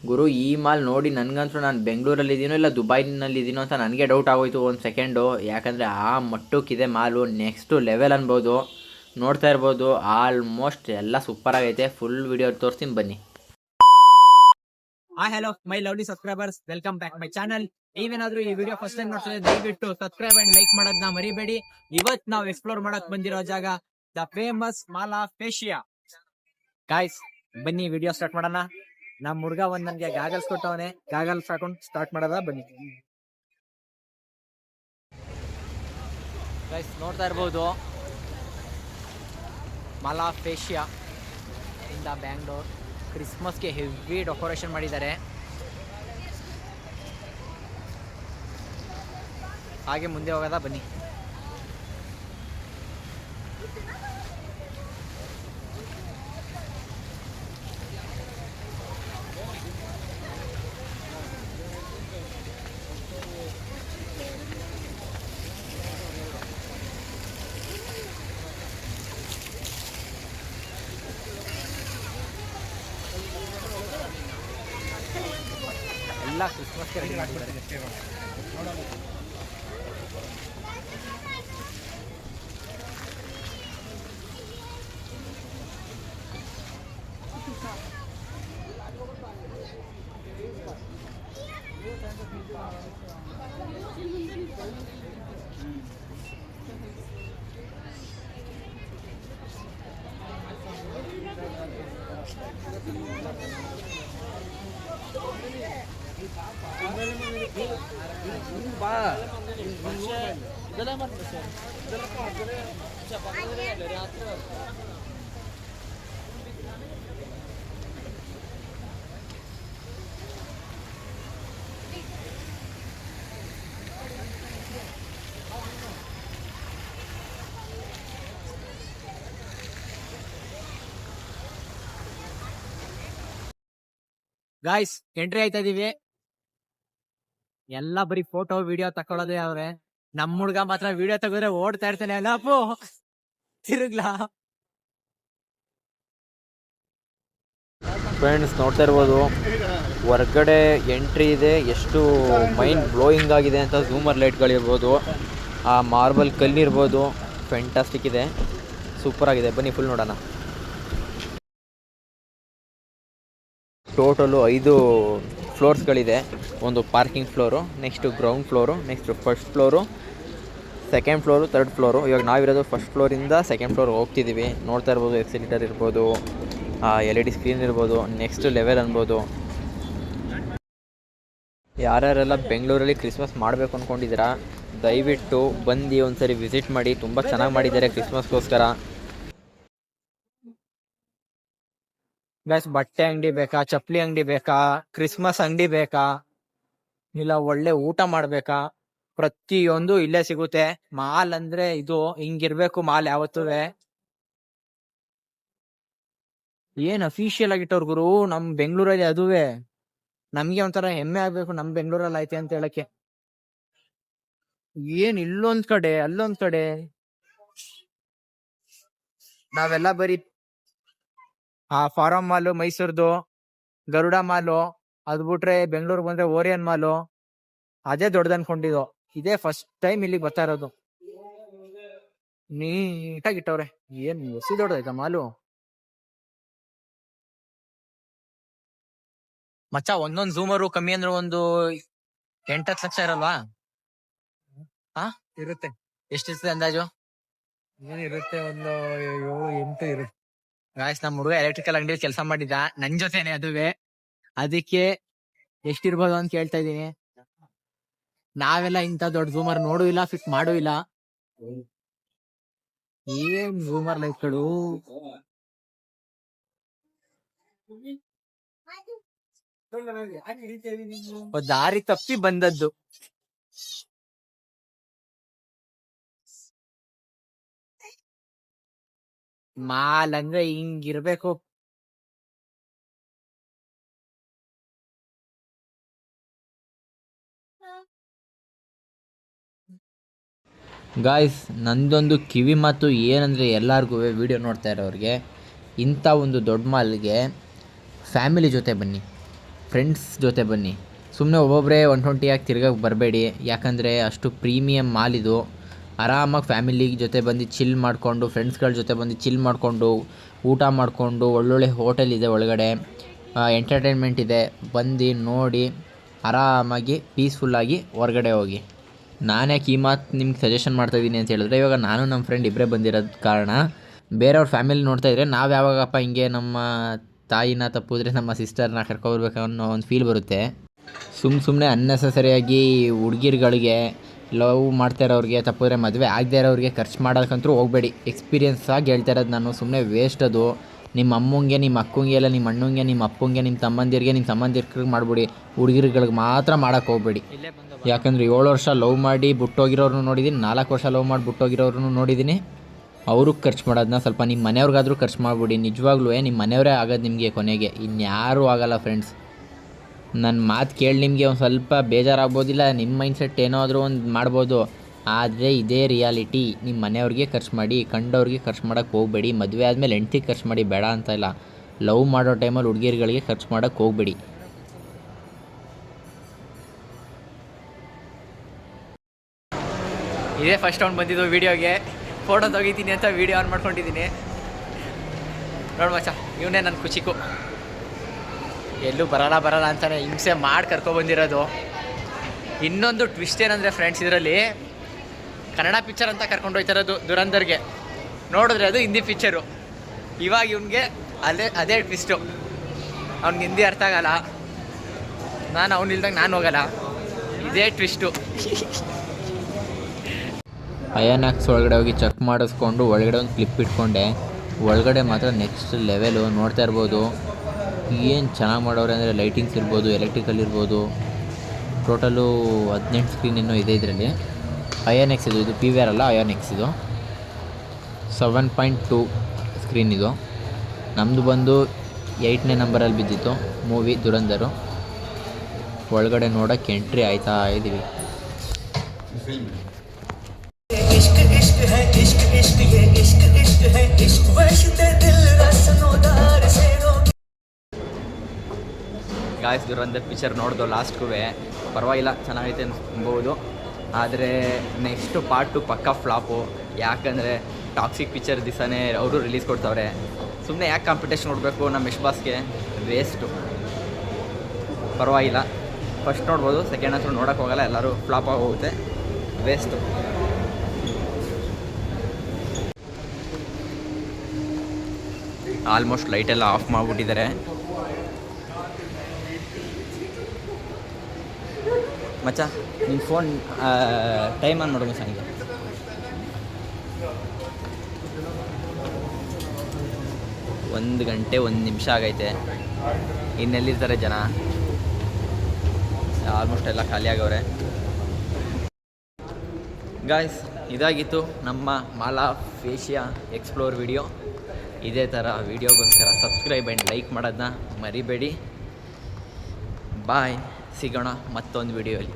ಗುರು ಈ ಮಾಲ್ ನೋಡಿ ನನಗಂತೂ ನಾನು ಬೆಂಗಳೂರಲ್ಲಿ ಇದ್ದೀನೋ ಇಲ್ಲ ದುಬೈನಲ್ಲಿ ಇದ್ದೀನೋ ಅಂತ ನನಗೆ ಡೌಟ್ ಆಗೋಯ್ತು ಒಂದು ಸೆಕೆಂಡು. ಯಾಕಂದರೆ ಆ ಮಟ್ಟಕ್ಕಿದೆ ಮಾಲು, ನೆಕ್ಸ್ಟು ಲೆವೆಲ್ ಅನ್ಬೋದು. ನೋಡ್ತಾ ಇರ್ಬೋದು, ಆಲ್ಮೋಸ್ಟ್ ಎಲ್ಲ ಸೂಪರ್ ಆಗೈತೆ. ಫುಲ್ ವಿಡಿಯೋ ತೋರಿಸ್ತೀನಿ ಬನ್ನಿ. Hi hello my lovely subscribers, welcome back my channel. ನೀವೇನಾದ್ರೂ ಈ ವಿಡಿಯೋ ಫಸ್ಟ್ ಟೈಮ್ ನೋಡ್ತಾ ದಯವಿಟ್ಟು ಸಬ್ಸ್ಕ್ರೈಬ್ ಅಂಡ್ ಲೈಕ್ ಮಾಡೋದನ್ನ ಮರಿಬೇಡಿ. ಇವತ್ತು ನಾವು ಎಕ್ಸ್ಪ್ಲೋರ್ ಮಾಡಕ್ ಬಂದಿರೋ ಜಾಗ the famous mall of Asia. Guys ಬನ್ನಿ ವಿಡಿಯೋ ಸ್ಟಾರ್ಟ್ ಮಾಡೋಣ. ನಮ್ ಹುಡ್ಗ ಒಂದ್ ನನ್ಗೆ ಗಾಗಲ್ಸ್ ಕೊಟ್ಟವನೆ, ಗಾಗಲ್ಸ್ ಹಾಕೊಂಡು ಸ್ಟಾರ್ಟ್ ಮಾಡೋದ ಬನ್ನಿ. ಗೈಸ್ ನೋಡ್ತಾ ಇರ್ಬೋದು, ಮಾಲ್ ಆಫ್ ಏಷಿಯಾ ಇಂದ ಬ್ಯಾಂಗ್ಳೂರ್. ಕ್ರಿಸ್ಮಸ್ಗೆ ಹೆವಿ ಡೆಕೋರೇಷನ್ ಮಾಡಿದ್ದಾರೆ. ಹಾಗೆ ಮುಂದೆ ಹೋಗೋದ ಬನ್ನಿ. ಎಲ್ಲ ಕ್ರಿಸ್ಮಸ್ಗೆ ರೆಡಿ ಮಾಡಿದ್ದಾರೆ. ಗಾಯ್ಸ್ ಎಂಟ್ರಿ ಆಯ್ತಾ ಇದೀವಿ. ಎಲ್ಲ ಬರೀ ಫೋಟೋ ವಿಡಿಯೋ ತಕೊಳ್ಳೋದೇ ಅವ್ರೆ. ನಮ್ ಹುಡ್ಗ ಮಾತ್ರ ವಿಡಿಯೋ ತೆಗೆದ್ರೆ ಓಡ್ತಾ ಇರ್ತಾನೆ. ಅಲ್ಲಪ್ಪು ತಿರುಗ್ಲಾ. ಫ್ರೆಂಡ್ಸ್ ನೋಡ್ತಾ ಇರ್ಬೋದು, ಹೊರ್ಗಡೆ ಎಂಟ್ರಿ ಇದೆ, ಎಷ್ಟು ಮೈಂಡ್ ಬ್ಲೋಯಿಂಗ್ ಆಗಿದೆ ಅಂತ. ಝೂಮರ್ ಲೈಟ್ಗಳಿರ್ಬೋದು, ಆ ಮಾರ್ಬಲ್ ಕಲ್ಲಿರ್ಬೋದು, ಫ್ಯಾಂಟಾಸ್ಟಿಕ್ ಇದೆ, ಸೂಪರ್ ಆಗಿದೆ. ಬನ್ನಿ ಫುಲ್ ನೋಡೋಣ. ಟೋಟಲು 5 ಫ್ಲೋರ್ಸ್ಗಳಿದೆ. ಒಂದು parking floor, next ground floor, next first floor, second floor, third floor. ಇವಾಗ ನಾವಿರೋದು ಫಸ್ಟ್ ಫ್ಲೋರಿಂದ ಸೆಕೆಂಡ್ ಫ್ಲೋರ್ ಹೋಗ್ತಿದ್ದೀವಿ. ನೋಡ್ತಾ ಇರ್ಬೋದು, ಎಕ್ಸಿಲೇಟರ್ ಇರ್ಬೋದು, LED ಸ್ಕ್ರೀನ್ ಇರ್ಬೋದು, ನೆಕ್ಸ್ಟ್ ಲೆವೆಲ್ ಅನ್ಬೋದು. ಯಾರ್ಯಾರೆಲ್ಲ ಬೆಂಗಳೂರಲ್ಲಿ ಕ್ರಿಸ್ಮಸ್ ಮಾಡಬೇಕು ಅಂದ್ಕೊಂಡಿದ್ದೀರಾ ದಯವಿಟ್ಟು ಬಂದು ಒಂದ್ಸರಿ ವಿಸಿಟ್ ಮಾಡಿ. ತುಂಬ ಚೆನ್ನಾಗಿ ಮಾಡಿದ್ದಾರೆ ಕ್ರಿಸ್ಮಸ್ಗೋಸ್ಕರ. ಗೈಸ್ ಬಟ್ಟೆ ಅಂಗಡಿ ಬೇಕಾ, ಚಪ್ಪಲಿ ಅಂಗಡಿ ಬೇಕಾ, ಕ್ರಿಸ್ಮಸ್ ಅಂಗಡಿ ಬೇಕಾ, ಇಲ್ಲ ಒಳ್ಳೆ ಊಟ ಮಾಡ್ಬೇಕಾ, ಪ್ರತಿಯೊಂದು ಇಲ್ಲೇ ಸಿಗುತ್ತೆ. ಮಾಲ್ ಅಂದ್ರೆ ಇದು ಹಿಂಗಿರ್ಬೇಕು ಮಾಲ್ ಯಾವತ್ತುವೆ. ಏನ್ ಅಫಿಷಿಯಲ್ ಆಗಿಟ್ಟವ್ರ ಗುರು ನಮ್ ಬೆಂಗಳೂರಲ್ಲಿ. ಅದುವೆ ನಮ್ಗೆ ಒಂಥರ ಹೆಮ್ಮೆ ಆಗ್ಬೇಕು ನಮ್ ಬೆಂಗಳೂರಲ್ಲಿ ಐತೆ ಅಂತ ಹೇಳಕ್ಕೆ. ಏನ್ ಇಲ್ಲೊಂದ್ ಕಡೆ ಅಲ್ಲೊಂದ್ ಕಡೆ, ನಾವೆಲ್ಲ ಬರೀ ಫಾರಂ ಮಾಲು ಮೈಸೂರ್ದು, ಗರುಡ ಮಾಲು, ಅದ್ ಬಿಟ್ರೆ ಬೆಂಗಳೂರು ಬಂದ್ರೆ ಓರಿಯನ್ ಮಾಲು, ಅದೇ ದೊಡ್ಡದ್ ಅನ್ಕೊಂಡಿದ್ದು. ಇದೇ ಫಸ್ಟ್ ಟೈಮ್ ಇಲ್ಲಿಗೆ ಬರ್ತಾ ಇರೋದು. ನೀಟಾಗಿಟ್ಟವ್ರೆ. ಏನ್ ಹೊಸಿ ದೊಡ್ಡದಾಯ್ತಾ ಮಾಲು ಮಚ್ಚ. ಒಂದೊಂದ್ ಝೂಮರು ಕಮ್ಮಿ ಅಂದ್ರೆ ಒಂದು 8-10 ಲಕ್ಷ ಇರಲ್ವಾ? ಇರುತ್ತೆ. ಎಷ್ಟಿರ್ತದೆ ಅಂದಾಜು? ಏನಿರುತ್ತೆ, ಒಂದು 7-8 ಇರುತ್ತೆ. ಗಾಯ್ಸ್ ನಮ್ ಹುಡುಗ ಎಲೆಕ್ಟ್ರಿಕಲ್ ಅಂಗಡಿಯಲ್ಲಿ ಕೆಲಸ ಮಾಡಿದ್ದ ನನ್ ಜೊತೆನೆ. ಅದುವೆ ಅದಕ್ಕೆ ಎಷ್ಟಿರ್ಬೋದು ಅಂತ ಕೇಳ್ತಾ ಇದೀನಿ. ನಾವೆಲ್ಲ ಇಂತ ದೊಡ್ಡ ಝೂಮರ್ ನೋಡು ಇಲ್ಲ, ಫಿಟ್ ಮಾಡೂ ಇಲ್ಲ. ಏನ್ ಝೂಮರ್ ಲೈಟ್ಗಳು. ದಾರಿ ತಪ್ಪಿ ಬಂದದ್ದು. ಮಾಲ್ ಅಂದ್ರೆ ಹಿಂಗಿರ್ಬೇಕು. ಗಾಯ್ಸ್ ನಂದೊಂದು ಕಿವಿ ಮಾತು ಏನಂದರೆ, ಎಲ್ಲರಿಗೂ ವಿಡಿಯೋ ನೋಡ್ತಾ ಇರೋರಿಗೆ, ಇಂಥ ಒಂದು ದೊಡ್ಡ ಮಾಲ್ಗೆ ಫ್ಯಾಮಿಲಿ ಜೊತೆ ಬನ್ನಿ. ಫ್ರೆಂಡ್ಸ್ ಜೊತೆ ಬನ್ನಿ. ಸುಮ್ಮನೆ ಒಬ್ಬೊಬ್ಬರೇ 120 ಆಗಿ ತಿರ್ಗಕ್ಕೆ ಬರಬೇಡಿ, ಯಾಕಂದರೆ ಅಷ್ಟು ಪ್ರೀಮಿಯಮ್ ಮಾಲ್ ಇದು. ಆರಾಮಾಗಿ ಫ್ಯಾಮಿಲಿ ಜೊತೆ ಬಂದು ಚಿಲ್ ಮಾಡಿಕೊಂಡು, ಫ್ರೆಂಡ್ಸ್ಗಳ ಜೊತೆ ಬಂದು ಚಿಲ್ ಮಾಡಿಕೊಂಡು, ಊಟ ಮಾಡಿಕೊಂಡು, ಒಳ್ಳೊಳ್ಳೆ ಹೋಟೆಲ್ ಇದೆ ಒಳಗಡೆ, ಎಂಟರ್ಟೈನ್ಮೆಂಟ್ ಇದೆ. ಬಂದು ನೋಡಿ ಆರಾಮಾಗಿ ಪೀಸ್ಫುಲ್ಲಾಗಿ ಹೊರಗಡೆ ಹೋಗಿ. ನಾನು ಯಾಕೆ ಈ ಮಾತು ನಿಮ್ಗೆ ಸಜೆಷನ್ ಮಾಡ್ತಾಯಿದ್ದೀನಿ ಅಂತ ಹೇಳಿದ್ರೆ, ಇವಾಗ ನಾನು ನಮ್ಮ ಫ್ರೆಂಡ್ ಇಬ್ಬರೇ ಬಂದಿರೋದು ಕಾರಣ. ಬೇರೆಯವ್ರ ಫ್ಯಾಮಿಲಿ ನೋಡ್ತಾಯಿದ್ರೆ ನಾವು ಯಾವಾಗಪ್ಪ ಹಿಂಗೆ ನಮ್ಮ ತಾಯಿನ ತಪ್ಪಿದ್ರೆ ನಮ್ಮ ಸಿಸ್ಟರ್ನ ಕರ್ಕೊಬರ್ಬೇಕು ಅನ್ನೋ ಒಂದು ಫೀಲ್ ಬರುತ್ತೆ. ಸುಮ್ಮನೆ ಅನ್ನೆಸಸರಿಯಾಗಿ ಹುಡುಗಿರ್ಗಳಿಗೆ, ಲವ್ ಮಾಡ್ತಾ ಇರೋರಿಗೆ, ತಪ್ಪಿದ್ರೆ ಮದುವೆ ಆಗದೆ ಇರೋರಿಗೆ ಖರ್ಚು ಮಾಡೋಕ್ಕಂತೂ ಹೋಗಬೇಡಿ. ಎಕ್ಸ್ಪೀರಿಯೆನ್ಸ್ ಆಗಿ ಹೇಳ್ತಾ ಇರೋದು ನಾನು. ಸುಮ್ಮನೆ ವೇಸ್ಟ್ ಅದು. ನಿಮ್ಮ ಅಮ್ಮಂಗೆ, ನಿಮ್ಮ ಅಕ್ಕಂಗೆ, ಎಲ್ಲ ನಿಮ್ಮ ಅಣ್ಣಂಗೆ, ನಿಮ್ಮ ಅಪ್ಪಂಗೆ, ನಿಮ್ಮ ತಮ್ಮಂದಿರಿಗೆ, ನಿಮ್ಮ ಸಂಬಂಧಿಕರಿಗೆ ಮಾಡ್ಬಿಡಿ. ಹುಡುಗಿರುಗಳಿಗೆ ಮಾತ್ರ ಮಾಡೋಕ್ಕೆ ಹೋಗ್ಬೇಡಿ. ಯಾಕಂದರೆ 7 ವರ್ಷ ಲವ್ ಮಾಡಿ ಬಿಟ್ಟೋಗಿರೋರನ್ನು ನೋಡಿದ್ದೀನಿ, 4 ವರ್ಷ ಲವ್ ಮಾಡಿ ಬಿಟ್ಟೋಗಿರೋರನ್ನು ನೋಡಿದ್ದೀನಿ. ಅವ್ರಿಗೆ ಖರ್ಚು ಮಾಡೋದನ್ನ ಸ್ವಲ್ಪ ನಿಮ್ಮ ಮನೆಯವ್ರಿಗಾದರೂ ಖರ್ಚು ಮಾಡಿಬಿಡಿ. ನಿಜವಾಗ್ಲೂ ನಿಮ್ಮ ಮನೆಯವರೇ ಆಗೋದು ನಿಮಗೆ ಕೊನೆಗೆ, ಇನ್ಯಾರೂ ಆಗೋಲ್ಲ ಫ್ರೆಂಡ್ಸ್. ನನ್ನ ಮಾತು ಕೇಳಿ ನಿಮಗೆ ಒಂದು ಸ್ವಲ್ಪ ಬೇಜಾರಾಗ್ಬೋದಿಲ್ಲ, ನಿಮ್ಮ ಮೈಂಡ್ಸೆಟ್ ಏನಾದರೂ ಒಂದು ಮಾಡ್ಬೋದು. ಆದರೆ ಇದೇ ರಿಯಾಲಿಟಿ. ನಿಮ್ಮ ಮನೆಯವ್ರಿಗೆ ಖರ್ಚು ಮಾಡಿ, ಕಂಡವ್ರಿಗೆ ಖರ್ಚು ಮಾಡೋಕ್ಕೆ ಹೋಗಬೇಡಿ. ಮದುವೆ ಆದಮೇಲೆ ಹೆಂಡ್ತಿಗೆ ಖರ್ಚು ಮಾಡಿ, ಬೇಡ ಅಂತ ಇಲ್ಲ. ಲವ್ ಮಾಡೋ ಟೈಮಲ್ಲಿ ಹುಡುಗಿರುಗಳಿಗೆ ಖರ್ಚು ಮಾಡೋಕ್ಕೆ ಹೋಗಬೇಡಿ. ಇದೇ ಫಸ್ಟ್ ರೌಂಡ್ ಬಂದಿದ್ದು ವೀಡಿಯೋಗೆ. ಫೋಟೋ ತೆಗಿತೀನಿ ಅಂತ ವೀಡಿಯೋ ಆನ್ ಮಾಡ್ಕೊಂಡಿದ್ದೀನಿ. ನೋಡು ಮಚ್ಚ, ಇವನೇ ನನ್ನ ಖುಷಿಕು. ಎಲ್ಲೂ ಬರಲ್ಲ ಅಂತಾನೆ ಹಿಂಸೆ ಮಾಡಿ ಕರ್ಕೊಬಂದಿರೋದು. ಇನ್ನೊಂದು ಟ್ವಿಸ್ಟ್ ಏನಂದರೆ ಫ್ರೆಂಡ್ಸ್, ಇದರಲ್ಲಿ ಕನ್ನಡ ಪಿಕ್ಚರ್ ಅಂತ ಕರ್ಕೊಂಡು ಹೋಗ್ತಿರೋದು ದುರಂದರ್ಗೆ. ನೋಡಿದ್ರೆ ಅದು ಹಿಂದಿ ಪಿಕ್ಚರು. ಇವಾಗ ಇವನಿಗೆ ಅದೇ ಟ್ವಿಸ್ಟು. ಅವ್ನಿಗೆ ಹಿಂದಿ ಅರ್ಥ ಆಗಲ್ಲ, ನಾನು ಅವನಿಲ್ದಂಗೆ ನಾನು ಹೋಗಲ್ಲ. ಇದೇ ಟ್ವಿಸ್ಟು. ಐನಾಕ್ಸ್ ಒಳಗಡೆ ಹೋಗಿ ಚೆಕ್ ಮಾಡಿಸ್ಕೊಂಡು ಒಳಗಡೆ ಒಂದು ಕ್ಲಿಪ್ ಇಟ್ಕೊಂಡೆ. ಒಳಗಡೆ ಮಾತ್ರ ನೆಕ್ಸ್ಟ್ ಲೆವೆಲು. ನೋಡ್ತಾ ಇರ್ಬೋದು ಏನು ಚೆನ್ನಾಗಿ ಮಾಡೋರೆ ಅಂದರೆ, ಲೈಟಿಂಗ್ಸ್ ಇರ್ಬೋದು, ಎಲೆಕ್ಟ್ರಿಕಲ್ ಇರ್ಬೋದು. ಟೋಟಲು 18 ಸ್ಕ್ರೀನ್ ಇನ್ನೂ ಇದೆ ಇದರಲ್ಲಿ. ಐನಾಕ್ಸ್ ಇದು ಪಿ ವಿ ಆರ್ ಅಲ್ಲ, ಐನಾಕ್ಸ್ ಇದು 7.2 ಸ್ಕ್ರೀನ್ ಇದು. ನಮ್ಮದು ಬಂದು 8ನೇ ನಂಬರಲ್ಲಿ ಬಿದ್ದಿತ್ತು ಮೂವಿ ದುರಂದರು. ಒಳಗಡೆ ನೋಡೋಕ್ಕೆ ಎಂಟ್ರಿ ಆಯ್ತಾ ಇದ್ದೀವಿ. ಗಾಯ್ಸ್, ದುರಂದರ್ ಪಿಕ್ಚರ್ ನೋಡ್ದು ಲಾಸ್ಟ್ಗೂ ಪರವಾಗಿಲ್ಲ, ಚೆನ್ನಾಗೈತೆ ಅನ್ಬೋದು. ಆದರೆ ನೆಕ್ಸ್ಟು ಪಾರ್ಟ್ 2 ಪಕ್ಕಾ ಫ್ಲಾಪು. ಯಾಕಂದರೆ ಟಾಕ್ಸಿಕ್ ಪಿಕ್ಚರ್ ದಿವಸನೇ ಅವರು ರಿಲೀಸ್ ಕೊಡ್ತವ್ರೆ. ಸುಮ್ಮನೆ ಯಾಕೆ ಕಾಂಪಿಟೇಷನ್ ನೋಡಬೇಕು ನಮ್ಮ ಯಶ್ ಬಾಸ್ಗೆ, ವೇಸ್ಟು. ಪರವಾಗಿಲ್ಲ, ಫಸ್ಟ್ ನೋಡ್ಬೋದು, ಸೆಕೆಂಡ್ ಹತ್ರ ನೋಡೋಕ್ಕೆ ಹೋಗಲ್ಲ, ಎಲ್ಲರೂ ಫ್ಲಾಪ್ ಆಗೋಗುತ್ತೆ, ವೇಸ್ಟು. ಆಲ್ಮೋಸ್ಟ್ ಲೈಟೆಲ್ಲ ಆಫ್ ಮಾಡಿಬಿಟ್ಟಿದ್ದಾರೆ. ಮಚ್ಚ, ನಿನ್ನ ಫೋನ್ ಟೈಮ್ ಆನ್ ಮಾಡು ಮಚ್ಚ. ಈಗ 1 ಗಂಟೆ 1 ನಿಮಿಷ ಆಗೈತೆ. ಇನ್ನೆಲ್ಲಿರ್ತಾರೆ ಜನ? ಆಲ್ಮೋಸ್ಟ್ ಎಲ್ಲ ಖಾಲಿ ಆಗವ್ರೆ. ಗಾಯ್ಸ್, ಇದಾಗಿತ್ತು ನಮ್ಮ ಮಾಲಾ ಫೇಶಿಯಾ ಎಕ್ಸ್ಪ್ಲೋರ್ ವಿಡಿಯೋ. ಇದೇ ಥರ ವೀಡಿಯೋಗೋಸ್ಕರ ಸಬ್ಸ್ಕ್ರೈಬ್ ಆ್ಯಂಡ್ ಲೈಕ್ ಮಾಡೋದನ್ನ ಮರಿಬೇಡಿ. ಬಾಯ್, ಸಿಗೋಣ ಮತ್ತೊಂದು ವಿಡಿಯೋಲಿ.